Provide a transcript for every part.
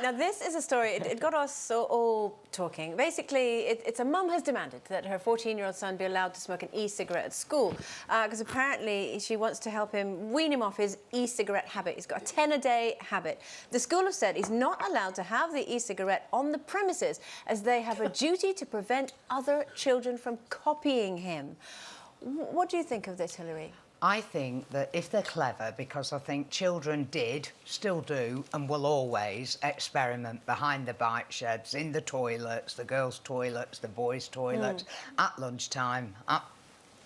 Right, now this is a story, it got us all talking. Basically, it's a mum has demanded that her 14-year-old son be allowed to smoke an e-cigarette at school because apparently she wants to help him wean him off his e-cigarette habit. He's got a 10-a-day habit. The school have said he's not allowed to have the e-cigarette on the premises as they have a duty to prevent other children from copying him. What do you think of this, Hilary? I think that if they're clever, because I think children still do, and will always experiment behind the bike sheds, in the toilets, the girls' toilets, the boys' toilets, at lunchtime, at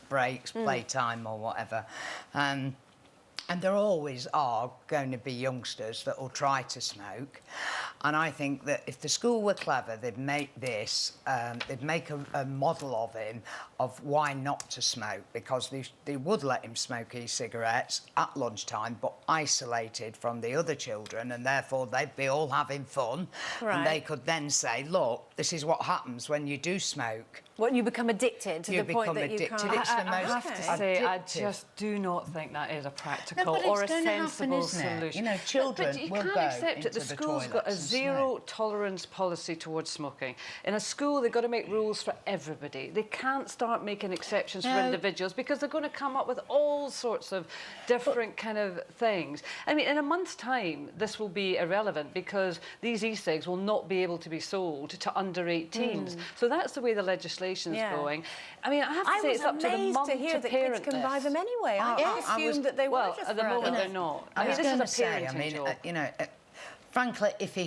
breaks, playtime or whatever. And there always are going to be youngsters that will try to smoke. And I think that if the school were clever, they'd make this, they'd make a model of him of why not to smoke, because they would let him smoke e-cigarettes at lunchtime, but isolated from the other children, and therefore they'd be all having fun. Right. And they could then say, look, this is what happens when you do smoke. When you become addicted to the point that you can't... I have to say, I just do not think that is a practical or a sensible solution. You know, children but you will can't go accept into it. The the school's got a toilets and zero tolerance policy towards smoking. In a school, they've got to make rules for everybody. They can't start making exceptions for individuals because they're going to come up with all sorts of different kind of things. I mean, in a month's time, this will be irrelevant because these e-cigs will not be able to be sold to under 18s. So that's the way the legislation's going. I mean, I have to say it's up to the mum to parent this. Kids can buy them anyway. I assumed that they were just at the moment they're not. I mean, this is a parenting job. You know, frankly, if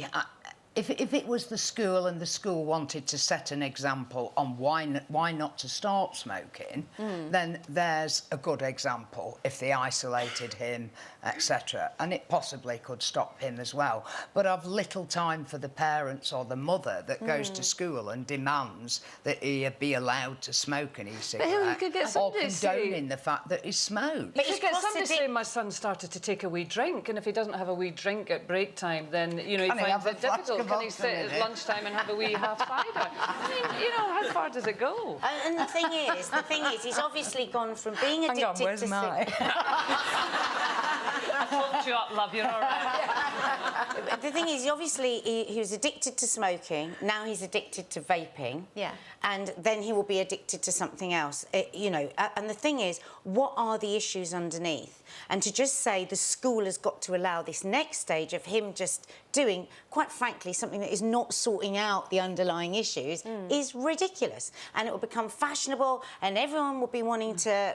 it was the school and the school wanted to set an example on why not to start smoking, then there's a good example if they isolated him, etc. And it possibly could stop him as well. But I've little time for the parents or the mother that goes to school and demands that he be allowed to smoke an e-cigarette or condoning the fact that he smoked. But you could get somebody saying my son started to take a wee drink, and if he doesn't have a wee drink at break time, then, you know, he finds it difficult. Can he sit at lunchtime and have a wee half cider? I mean, you know, how far does it go? And the thing is, he's obviously gone from being addicted to cigarettes. I talked you up, love. You're all right. The thing is, he was addicted to smoking. Now he's addicted to vaping. Yeah. And then he will be addicted to something else. You know. And the thing is, what are the issues underneath? And to just say the school has got to allow this next stage of him just doing, quite frankly, something that is not sorting out the underlying issues is ridiculous. And it will become fashionable, and everyone will be wanting to...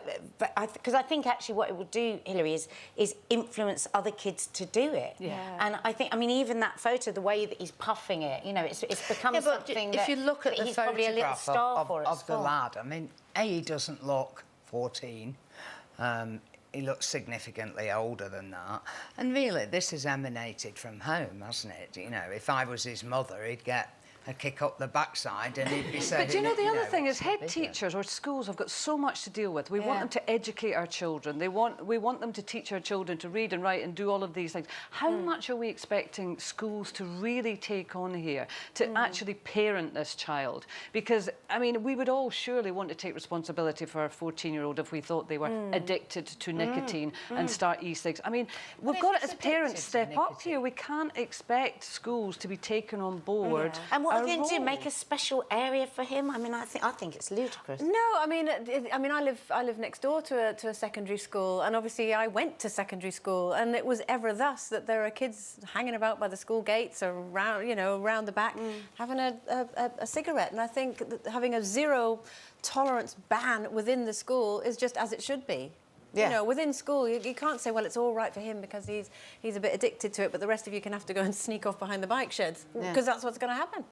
Because I think actually what it will do, Hilary, is influence other kids to do it. Yeah. And I think, I mean, even that photo, the way that he's puffing it, you know, it's become something that... If you look at the he's probably a little star for of the lad, I mean, he doesn't look 14. He looks significantly older than that. And really, this has emanated from home, hasn't it? You know, if I was his mother, he'd get a kick up the backside and he'd be saying... But you know, the other thing is head teachers or schools have got so much to deal with. We want them to educate our children. We want them to teach our children to read and write and do all of these things. How much are we expecting schools to really take on here, to actually parent this child? Because, I mean, we would all surely want to take responsibility for our 14-year-old if we thought they were addicted to nicotine and start e-cigs. I mean, we've got to, as parents, step up here. We can't expect schools to be taken on board. And what are they going to do? Make a special area for him? I mean, I think it's ludicrous. No, I mean, I live next door to a secondary school, and obviously I went to secondary school, and it was ever thus that there are kids hanging about by the school gates or around, you know, around the back, having a cigarette. And I think that having a zero tolerance ban within the school is just as it should be. Yeah. You know, within school, you can't say, well, it's all right for him because he's a bit addicted to it, but the rest of you can have to go and sneak off behind the bike sheds because that's what's going to happen.